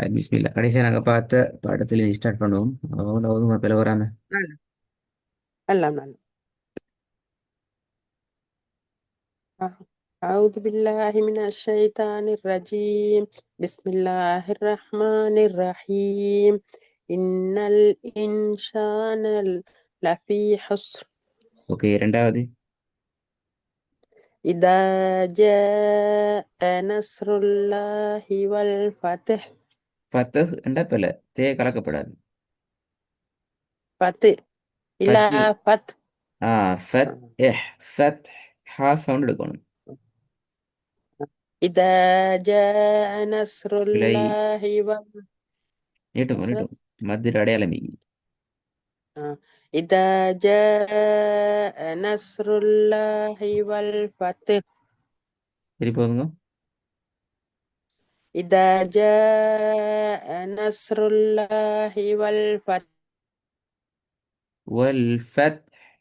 பிஸ்மில்லா கடைசியாக நாங்கள் பார்த்த பாடத்தில் ஸ்டார்ட் பண்ணுவோம். அவங்க ஒதுங்க பிள்ளை வராம. نعم. نعم نعم. أعوذ بالله من الشيطان الرجيم. بسم الله الرحمن الرحيم. إن الإنسان لفي خسر ஓகே, ரெண்டாவது. إذا جاء نصر الله والفتح. ஃபத்து ரெண்டா பிள்ளை தேய கலக்கப்படாது. فتح إلى ஃபத்து. فتح. ஆ, ஃபத் ஃபத் ஹா சவுண்ட் எடுக்கணும். إذا جاء نصر பிள்ளை الله நீட்டுங்க والفتح. நீட்டுங்க. மத்தியில் அடையாளம் இங்கி. إذا جاء نصر الله والفتح. திருப்பி போதுங்க. إذا جاء نصر الله والفتح. والفتح.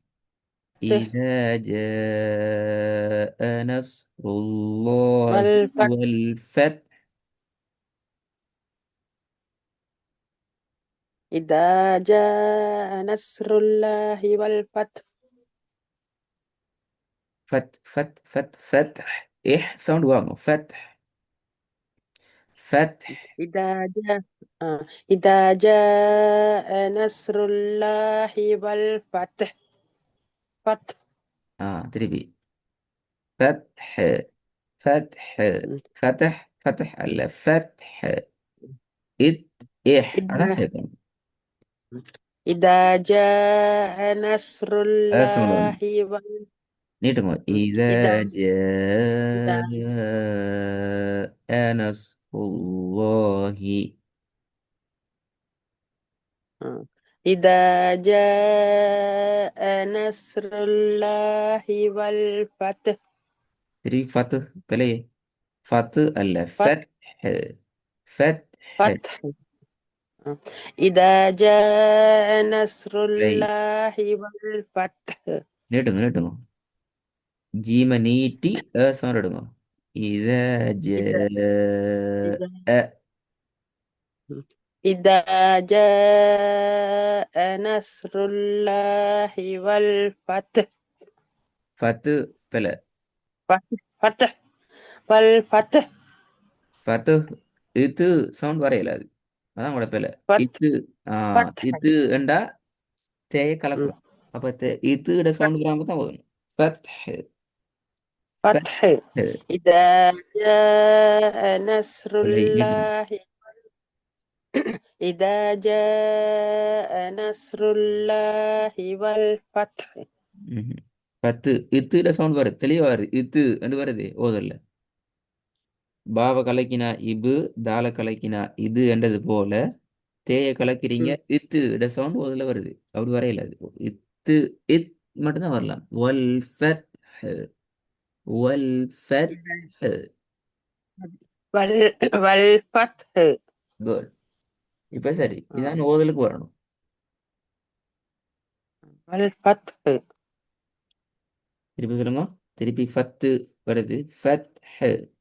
إذا جاء نصر الله والفتح. والفتح. إذا جاء نصر الله والفتح. فتح ساوند واقع فتح. فتح. إذا جاء إذا جاء نصر الله والفتح. فتح. تربي فتح. فتح. فتح الفتح. إت هذا إذا سيكون. إذا جاء نصر اسمه الله نيتكم إذا إذا إذا جاء نصر الله. إذا جاء نصر الله والفتح. تري فتح بلي فتح فت- الفتح. فتح. فتح. إذا جاء نصر بلي الله والفتح. நீட்டுங்க. ஜீம நீட்டி சவுண்ட் எடுங்க. إذا إذا جاء. إذا إذا جاء نصر الله والفتح. ஃபத்து பிள்ளை. فتح فتح والفتح. ஃபத்து இது சவுண்ட் வரையல அது. அதான் கூட பிள்ளை. فتح இது ஆ فتح. இது என்றா தேய கலக்கணும். அப்ப இதுட சவுண்ட் கிராம தான் வரும். ஃபத். فتح. إذا جاء نصر பிள்ளை நீட்டுங்க. الله. إذا جاء نصر الله والفتح. பத்து இத்துட சவுண்ட் வருது, தெளிவா வருது. இது என்று வருது ஓதல்ல. பாவ கலக்கினா இபு, தால கலக்கினா இது என்றது போல தேய கலக்கிறீங்க. இத்து இட சவுண்ட் ஓதல வருது. அப்படி வரையல அது. இத்து இத் மட்டும்தான் வரலாம். வல் ஃபத். வல் ஃபத். والفتح. குட். இப்ப சரி, இதான் ஓதலுக்கு வரணும். والفتح. திருப்பி சொல்லுங்க. திருப்பி ஃபத்து வருது. ஃபத்.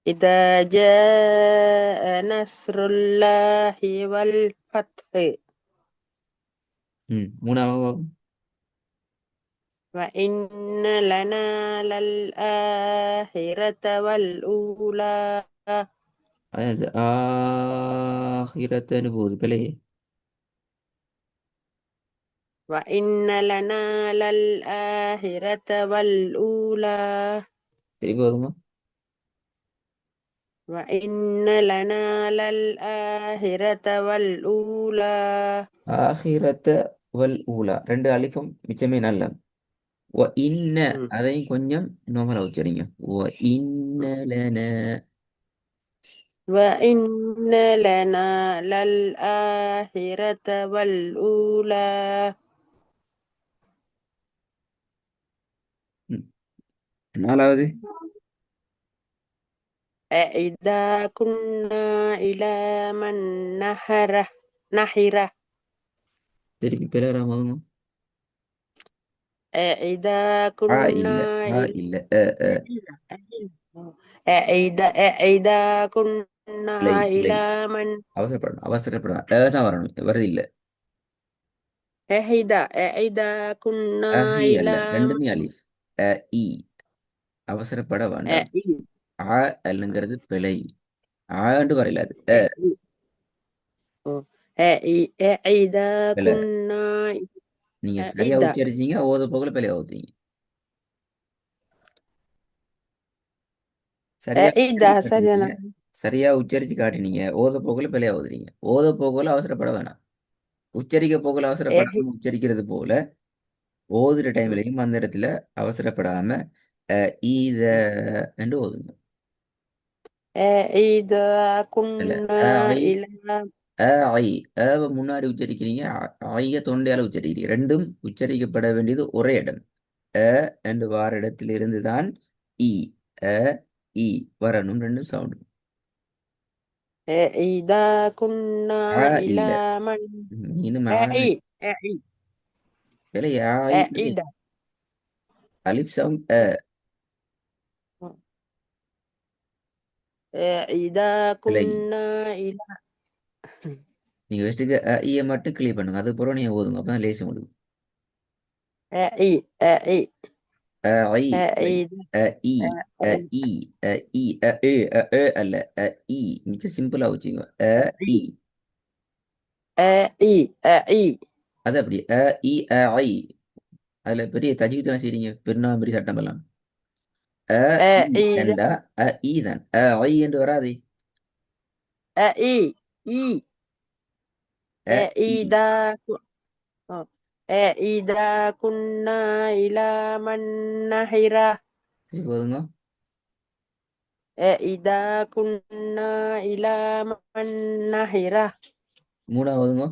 إذا جاء نصر الله والفتح. மூணாவது. وإن لنا للآخرة والأولى. அதாவது ஆஹிரத்துன்னு போகுது பிள்ளையே. وإن لنا للآخرة والأولى. திருப்பி வருங்க. وإن لنا للآخرة والأولى. ஆஹிரத்த வல் ஊலா ரெண்டு அலிஃபும் மிச்சமே நல்ல. இன்ன அதையும் கொஞ்சம் நார்மலா உச்சரிங்க. இன்ன லன. وإن لنا للآخرة والأولى. ம். நாலாவது. أإذا كنا إلى من نحرة. திருப்பி பிறராமதுங்க. أإذا இல்ல كنا இல்ல أإذا كنا பிழை பிழை. إلى من அவசரப்படணும் அவசரப்படணும் தான் வரணும், வருது இல்ல. إذا كنا அஹி إلى அல்ல, من ரெண்டுமே அலிஃப். அ இ. அவசரப்பட வேண்டாம். إ- ஆ அல்லங்கிறது பிழை. ஆண்டு வரையில அது إ- إذا பிழை. كنا நீங்க சரியா إذا உச்சரிச்சீங்க, ஓத போகல பிழையா ஓதுறீங்க. சரியா உச்சரிச்சு إذا காட்டினீங்க, سرنا சரியா உச்சரிச்சு காட்டினீங்க, ஓத போகல பிழையா ஓதுறீங்க. ஓத போகல அவசரப்பட வேணாம். உச்சரிக்க போகல அவசரப்படாம உச்சரிக்கிறது போல, ஓதுற டைம்லையும் அந்த இடத்துல அவசரப்படாம அ ஈத என்று ஓதுங்க. إذا இல்ல كنا ஐ إلى ஐ முன்னாடி உச்சரிக்கிறீங்க, ஐய தொண்டையால உச்சரிக்கிறீங்க. ரெண்டும் உச்சரிக்கப்பட வேண்டியது ஒரே இடம். அ என்று வார இடத்திலிருந்து தான் இ அ இ வரணும், ரெண்டும் சவுண்டு. إذا كنا إلى இல்ல, من இன்னும் أعي இல்ல, ஐ إذا அலிப் சவுண்ட் إذا இல்லை. كنا إلى நீங்க ஃபஸ்ட்டுக்கு ஈய மட்டும் கிளியர் பண்ணுங்க, அது பிறகு நீங்க ஓதுங்க, அப்பதான் லேசி உங்களுக்கு. أعي ஐ இல்லை. إذا இ இ இ அல்ல இ. மிச்சம் சிம்பிளா வச்சுங்க. இ. أعي அது அப்படி இ ஐ. அதுல பெரிய தஜீவிதம் செய்றீங்க, பெருநாள் சட்டம் எல்லாம். இ إذا என்றா இ தான். ஐ என்று வராது. إي இ. إذا إذا كنا إلى من نهر சரி, போதுங்க. إذا كنا إلى من نهر மூணாவதுங்க.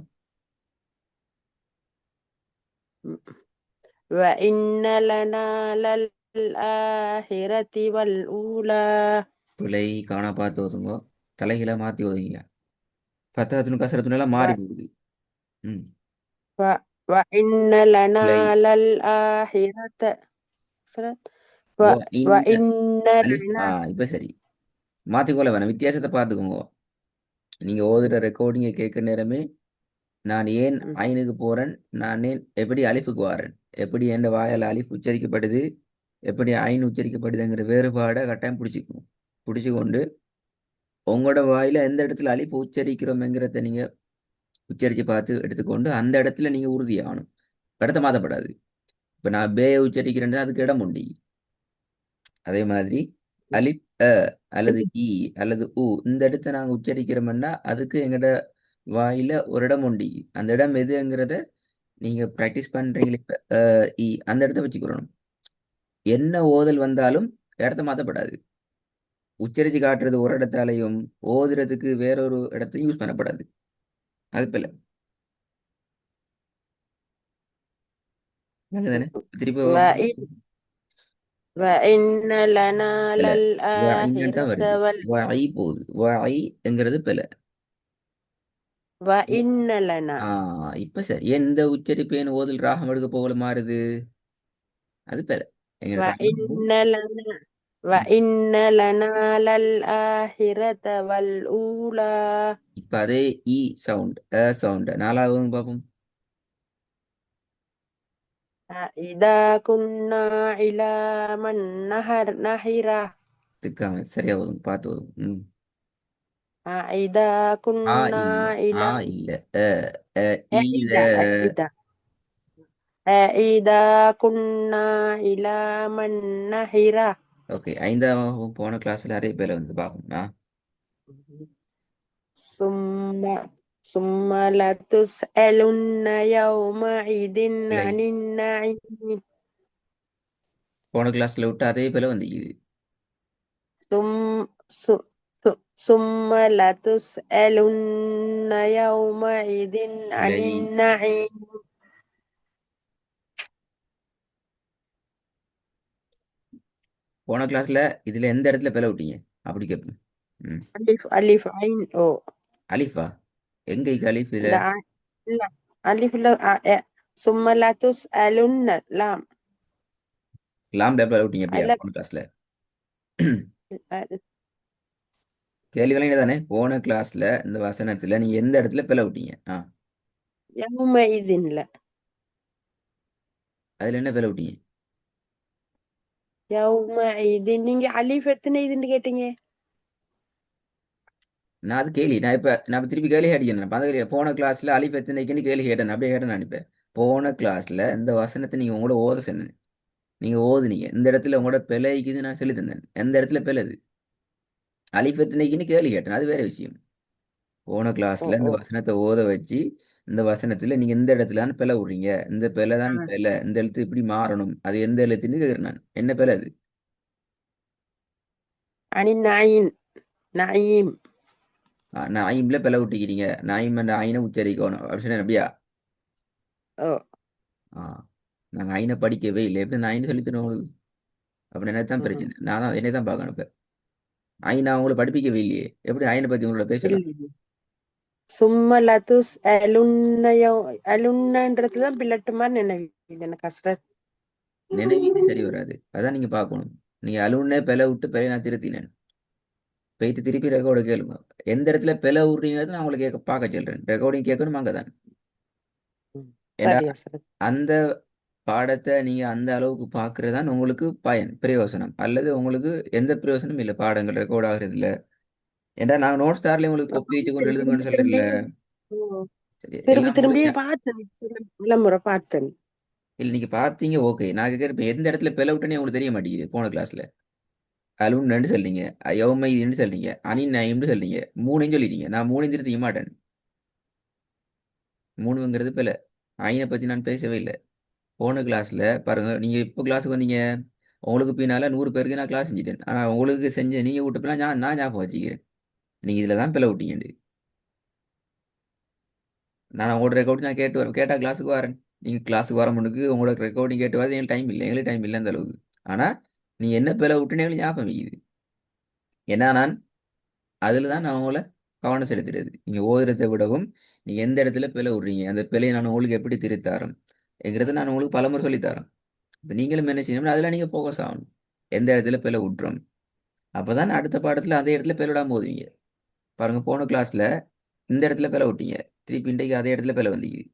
وإن لنا للآخرة والأولى பிழை காணா பார்த்து ஓதுங்க. தலைகளை மாத்தி ஓதுங்க. ஃபத்தஹத்துன் கசரத்துன் எல்லாம் மாறி و- போகுது. ம். وإن பிழை. لنا للآخرة ஓ இன்ன وإن அலிஃப் لنا இப்ப சரி. மாத்திக்கொள்ள வேணாம், வித்தியாசத்தை பார்த்துக்கோங்க. நீங்க ஓதுற ரெக்கார்டிங்கை கேட்குற நேரமே நான் ஏன் ஐனுக்கு போறேன், நான் ஏன் எப்படி அலிஃபுக்கு வாரேன், எப்படி என் வாயால் அலிஃப் உச்சரிக்கப்படுது, எப்படி ஐன் உச்சரிக்கப்படுதுங்கிற வேறுபாடை கட்டாயம் பிடிச்சிக்கணும். பிடிச்சு கொண்டு உங்களோட வாயில எந்த இடத்துல அலிஃப் உச்சரிக்கிறோம்ங்கிறத நீங்க உச்சரித்து பார்த்து எடுத்துக்கொண்டு அந்த இடத்துல நீங்க உறுதியாகணும். இடத்த மாற்றப்படாது. இப்போ நான் பே உச்சரிக்கிறேன்னா அதுக்கு இடம் உண்டு. அதே மாதிரி அலிப் அல்லது இ அல்லது உ இந்த இடத்த நாங்கள் உச்சரிக்கிறோம்னா அதுக்கு எங்கட வாயில ஒரு இடம் உண்டு. அந்த இடம் எதுங்கிறத நீங்க ப்ராக்டிஸ் பண்றீங்களே இப்ப, இ அந்த இடத்த வச்சுக்கிறோம். என்ன ஓதல் வந்தாலும் இடத்த மாற்றப்படாது. உச்சரிச்சு காட்டுறது ஒரு இடத்தாலையும் ஓதுறதுக்கு வேறொரு இடத்தையும் யூஸ் பண்ணப்படாது. அது பிள்ளை தானே. திருப்பி وإن وإن لنا பிள்ளை இன்னன்ட்டா للآخرة வருது. வாய் போகுது. வாய்ங்கிறது பிள்ளை. وإن لنا இப்ப சரி. எந்த உச்சரிப்பேன் ஓதல் ராகம் எடுக்க போகல மாறுது, அது பிள்ளை. எங்க ராகம் وإن لنا وإن لنا للآخرة والأولى இப்ப அதே இ சவுண்ட் சவுண்ட் நாலாவது பார்ப்போம். إذا كنا إلى من نهر திக்காம சரியா ஓதுங்க, பார்த்து ஓதுங்க. ம். إذا كنا இல்ல إلى இல்ல அ அ ஈத. إذا إذا كنا إلى من نهر ஓகே, ஐந்தாவது போன கிளாஸ்ல நிறைய பேர் வந்து பார்ப்போம். ثم ثم لتسألن يومئذ இல்லை, عن النعيم போன கிளாஸ்ல விட்டு அதே பேர் வந்து ثم ث- ثم لتسألن يومئذ عن இல்லை. النعيم போன கிளாஸ்ல இதுல எந்த இடத்துல பிழை விட்டீங்க அப்படி கேட்போம். ம். ألف عين أو அலிஃபா எங்க இருக்கு அலிஃப் இதுல? لا لا ألف لا ثم لتسألن لام லாம் டேப்ல விட்டீங்க அப்படியா ألف போன கிளாஸ்ல? கேள்வி விளங்கின தானே? போன கிளாஸ்ல இந்த வசனத்துல நீங்க எந்த இடத்துல பிழை விட்டீங்க? يومئذ لا. அதுல என்ன பிழை விட்டீங்க? يومئذ நீங்க அலிஃப் எத்தனை இதுன்னு கேட்டீங்க? நான் அது கேள்வி நான் இப்ப திருப்பி கேள்வி கேட்டேன். நான் போன கிளாஸ்ல அலிஃப் எத்தனைக்குன்னு கேள்வி கேட்டேன். அப்படியே கேட்டேன் நான் இப்ப. போன கிளாஸ்ல இந்த வசனத்தை நீங்க உங்களோட ஓத சொன்னேன். நீங்க ஓதுனீங்க. இந்த இடத்துல உங்களோட பிழைக்குது நான் சொல்லி தந்தேன். எந்த இடத்துல பிழைது? அலிஃப் எத்தனைக்குன்னு கேள்வி கேட்டேன். அது வேற விஷயம். போன ஓ கிளாஸ்ல ஓ இந்த வசனத்தை ஓத வச்சு இந்த வசனத்துல நீங்க எந்த இடத்துல பிழை விடுறீங்க? இந்த பிழை தான் ஆ. பிழை. இந்த எழுத்து இப்படி மாறணும். அது எந்த எழுத்துன்னு கேட்கிறேன் நான். என்ன பிழை அது? அனி நாயின் நயீம். நாயிம்ல பிழை விட்டுக்கிறீங்க. நாயிம் என்ற ஐனை உச்சரிக்கணும். அப்படி சொன்னேன் அப்படியா? ஓ ஆ நாங்கள் ஐனை படிக்கவே இல்லை. எப்படி நான் ஐன்னு சொல்லி தருவேன் உங்களுக்கு? அப்படி என்ன தான் ம்ஹும். பிரச்சனை? நான் தான் என்னை தான் பார்க்கணும் இப்போ. ஐ நான் உங்களை படிப்பிக்கவே இல்லையே. எப்படி ஐனை பற்றி உங்களோட பேசலாம்? இல்ல சும்ம லதுஸ் அலுன்னன்றதுல பிள்ளட்டுமா நினைவு எனக்கு ஹஸ்ரத். நினைவீது சரி வராது. அதான் நீங்க பார்க்கணும். நீங்க அலுவனே பிழை விட்டு பிழை நான் திருத்தினேன். போயிட்டு திருப்பி ரெக்கார்டு கேளுங்க. எந்த இடத்துல பிழை விட்றீங்கிறது நான் உங்களுக்கு பார்க்க சொல்றேன். ரெக்கார்டிங் கேட்கணும் அங்கே தான். ம். ஏண்டா சரி ஹஸ்ரத். அந்த பாடத்தை நீங்க அந்த அளவுக்கு பார்க்கறது தான் உங்களுக்கு பயன் பிரயோசனம். அல்லது உங்களுக்கு எந்த பிரயோசனம் இல்லை பாடங்கள் ரெக்கார்ட் ஆகுறது இல்ல. ஏண்டா நாங்கள் நோட்ஸ் தாரில் உங்களுக்கு அப்ப ஒப்பி வச்சு கொண்டு திரும்பி எழுதுங்கன்னு திரும்பி சொல்லல. ஓ, சரி திரும்பி எல்லாம் திரும்பி உங்களுக்கு பார்த்தேன். விளம்பர பார்த்தேன். இல்லை நீங்க பார்த்தீங்க ஓகே. நான் கேட்குறேன் இப்போ எந்த இடத்துல பிழை விட்டுனே உங்களுக்கு தெரிய மாட்டேங்குது போன கிளாஸ்ல. அலுன்னு சொல்றீங்க, யௌமைன்னு சொல்றீங்க, அனின் நயம்னு சொல்றீங்க, மூணையும் சொல்லிட்டீங்க. நான் மூணையும் திருத்திக்க மாட்டேன். மூணுங்கிறது பிழை. ஐனை பத்தி நான் பேசவே இல்லை. போன கிளாஸ்ல பாருங்க, நீங்க இப்போ கிளாஸுக்கு வந்தீங்க. உங்களுக்கு பின்னால 100 பேருக்கு நான் கிளாஸ் செஞ்சுட்டேன். ஆனா உங்களுக்கு செஞ்ச நீங்க விட்டு போனா நான் ஞாபகம் வச்சுக்கிறேன். நீங்க இதுல தான் பிழை விட்டீங்க. நான் உங்களோட ரெக்கார்டிங் நான் கேட்டா கிளாஸுக்கு வரேன். நீங்க கிளாஸுக்கு வர முன்னுக்கு உங்களோட ரெக்கார்டிங் கேட்டு வரது எங்களுக்கு டைம் இல்லை. எங்களுக்கு டைம் இல்லை அந்த அளவுக்கு. ஆனா நீ என்ன பிழை விட்டுன்னு எங்களுக்கு ஞாபகம் வைக்குது. ஏன்னா நான் அதில் தான் நான் உங்களை கவனம் செலுத்துறது. நீங்கள் ஓதுறதை விடவும் நீங்கள் எந்த இடத்துல பிழை விடுறீங்க, அந்த பிழையை நான் உங்களுக்கு எப்படி திருத்தாரேன் என்கிறத நான் உங்களுக்கு பலமுறை சொல்லித்தரேன். இப்போ நீங்களும் என்ன செய்யணும், அதில் நீங்கள் ஃபோக்கஸ் ஆகணும். எந்த இடத்துல பிழை விட்றோம். அப்போ தான் அடுத்த பாடத்தில் அதே இடத்துல பிழை விடாமல் போதுவீங்க. பாருங்க போன கிளாஸில் இந்த இடத்துல பிழை விட்டீங்க. திருப்பி இன்றைக்கு அதே இடத்துல பிழை வந்துக்குது.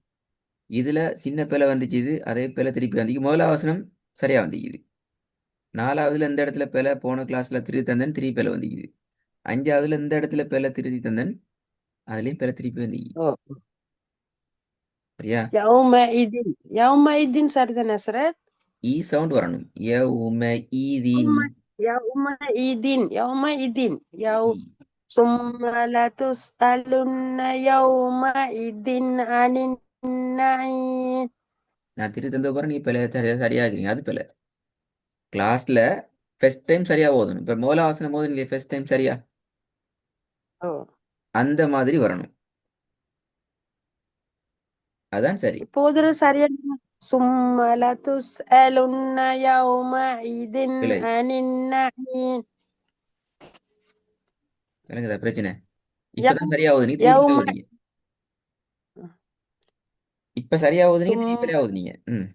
இதில் சின்ன பிழை வந்துச்சு. இது அதே பிழை திருப்பி வந்துக்கு. முதல் வசனம் சரியாக வந்துக்குது. நாலாவதுல எந்த இடத்துல பிழை போன கிளாஸில் திருப்பி தந்தேன், திருப்பி பிழை வந்துக்குது. அஞ்சாவதுல எந்த இடத்துல பிழை திருத்தி தந்தேன், அதுலேயும் பிழை திருப்பி வந்துக்குது. ஓ சரியா? யௌம சரிதானே ஹஸ்ரத்? ஈ சவுண்ட் வரணும். யௌம ஈதின். யௌம இதீன் ஈ. சும்ம லதுஸ்அலுன்ன யௌமஇதின் அனின் நயீம். நான் திருத்தி தந்த பிறகு நீ பிள்ளை சரியாகிறீங்க. அது பிள்ளை. கிளாஸ்ல ஃபர்ஸ்ட் டைம் சரியா ஓதணும். இப்போ முதல் ஆசனம் போது நீங்க ஃபர்ஸ்ட் டைம் சரியா ஓ அந்த மாதிரி வரணும். அதான் சரி. இப்போது சரியான சும்ம லதுஸ்அலுன்ன யௌமஇதின் பிழை. அனின் நயீம். விளங்குதா பிரச்சனை? இப்பதான் யௌ சரியா ஓது. நீ திருப்பி பிள்ளை யௌம ஓதுங்க. இப்ப சரியா ஓதுனீங்க, சும் திருப்பி பிள்ளையா ஓதுனீங்க. ம்.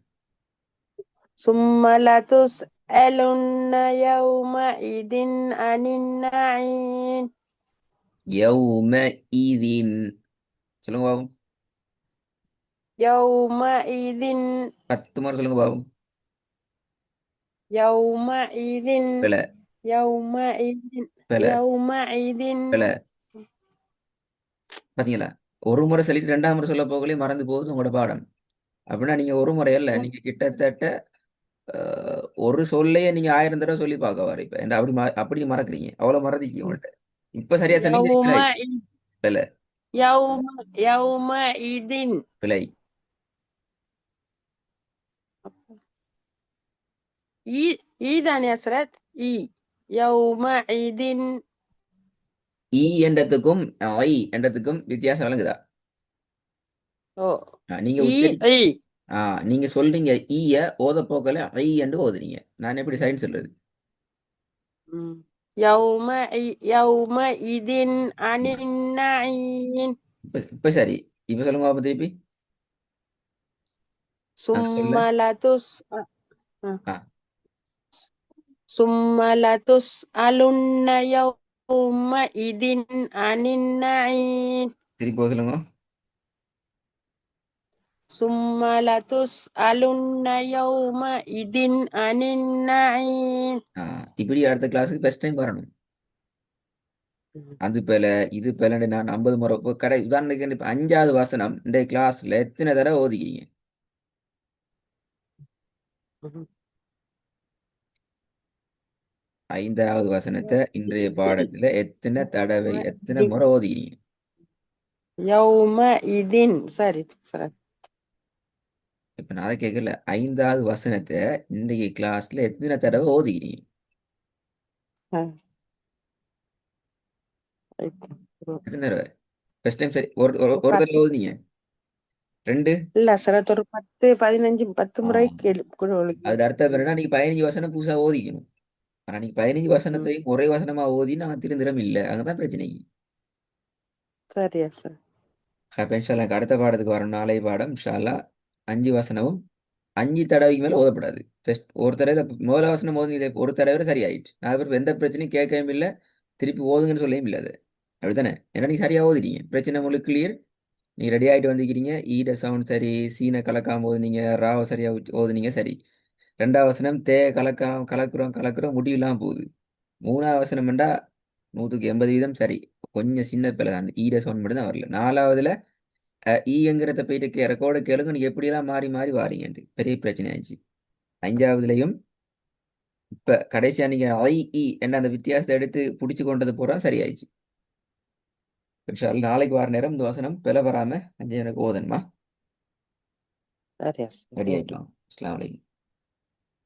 சும்ம லதுஸ்அலுன்ன யௌமஇதின் அனின் நயீம். யௌம ஈதின். சொல்லுங்க பாபு. யௌமஇதின் 10 முறை சொல்லுங்க பாபு. யௌமஇதின் பிள்ளை. யௌமஇதின் பிள்ளை. யௌமஇதின் பிள்ளை. பாத்தீங்களா? ஒரு முறை சொல்லிட்டு 2ஆம் முறை சொல்ல போகலே மறந்து போகுது உங்களோட பாடம். அப்படின்னா நீங்க ஒரு முறை அல்ல, சும் நீங்க கிட்டத்தட்ட ஒரு சொல்லையே நீங்க 1000 தடவை சொல்லி பார்க்க வர. இப்ப என்ன அப்படி அப்படி மறக்கிறீங்க? அவ்வளவு மறதிக்கு உங்கள்ட்ட. இப்ப சரியா சொன்னீங்க, சரி பிழை. யௌமஇ பிழை. யௌம யௌமஇதின் பிழை. ஈ ஈதானே ஹஸ்ரத்? ஈ யௌமஇதின். ஈ என்றதுக்கும் ஐ என்றதுக்கும் வித்தியாசம் விளங்குதா? ஓ நீங்க ஈ உச்சரி ஈ நீங்க சொல்றீங்க ஈய ஓத போக்கல ஐ என்று ஓதுறீங்க. நான் எப்படி சைன் சொல்றது? ம். யௌமஇதின் அனின் நயீம். இப்ப சரி. இப்ப சொல்லுங்க பாப்போம் திருப்பி. நான் சொல்ல. சும்ம லதுஸ் ஆ சும்ம லதுஸ்அலுன்ன يومئذ عن النعيم திருப்பி சொல்லுங்க. ثم لتسألن يومئذ عن النعيم. இப்படி அடுத்த கிளாஸுக்கு ஃபர்ஸ்ட் டைம் வரணும். ம், அது போல இது போலன்னு நான் 50 முறை இப்போ உதாரணத்துக்கு இப்போ 5வது வசனம் இந்த கிளாஸ்ல எத்தனை தடவை ஓதிக்கிறீங்க? ம். 5வது வசனத்தை இன்றைய பாடத்துல எத்தனை தடவை எத்தனை يومئذ முறை ஓதிக்கிறீங்க? يومئذ சரி சரி. இப்ப நான் அதை கேட்கல. 5வது வசனத்தை இன்றைய கிளாஸ்ல எத்தனை தடவை ஓதிக்கிறீங்க? ஆ, ரைட். எத்தனை தடவை? ஃபர்ஸ்ட் டைம் சரி ஒரு ஒரு ஒரு ஒரு தடவை பத்து ஓதுனீங்க? 2? இல்ல சிலது ஒரு 10 15 10 ஆ, முறை கேள்வி கூட அது அர்த்தம் ம், என்னன்னா நீங்க 15 வசனம் புதுசா ஓதிக்கணும். ஆனா நீங்க 15 ம். வசனத்தையும் ஒரே வசனமா ஓதி நான் திருந்திரம் இல்லை, அங்கதான் பிரச்சனை. சரியா சார். அப்ப இன்ஷா அல்லாஹ் அடுத்த பாடத்துக்கு வரும். நாளை பாடம் இன்ஷா அல்லாஹ் 5 வசனமும் 5 தடவைக்கு மேல ஓதப்படாது. ஃபர்ஸ்ட் ஒரு தடவை முதல் வசனம் ஓதி ஒரு தடவை சரியாயிட்டு நான் இப்ப எந்த பிரச்சனையும் கேட்கவும் இல்லை, திருப்பி ஓதுங்கன்னு சொல்லவும் இல்லை. அது அப்படித்தானே? ஏன்னா நீங்க சரியா ஓதிட்டீங்க, பிரச்சனை உங்களுக்கு கிளியர். நீங்க ரெடி ஆயிட்டு வந்துக்கிறீங்க. ஈட சவுண்ட் சரி, சீனை கலக்காம ஓதுனீங்க, ராவ சரியா ஓதுனீங்க சரி. 2வது வசனம் தே கலக்காம கலக்குறோம் கலக்குறோம் முடியெல்லாம் போகுது. 3வது வசனம் வேண்டா 100% சரி. கொஞ்சம் சின்ன பிள்ளை தான், ஈட சவுண்ட் மட்டும் தான் வரல. 4வதுல ஈங்கிறத போயிட்டு ரெக்கார்டு கேளுங்க, நீங்க எப்படியெல்லாம் மாறி மாறி வாரீங்கன்ட்டு பெரிய பிரச்சனை ஆயிடுச்சு. 5வதுலயும் இப்ப கடைசியா நீங்க என்ன அந்த வித்தியாசத்தை எடுத்து பிடிச்சு கொண்டது பூரா சரியாயிடுச்சு. இன்ஷா அல்லாஹ் நாளைக்கு வர நேரம் இந்த வசனம் பிழை வராம 5 எனக்கு ஓதணுமா? சரியா சார். Ready okay. ஆயிட்டோம். அஸ்ஸலாமு அலைக்கும்.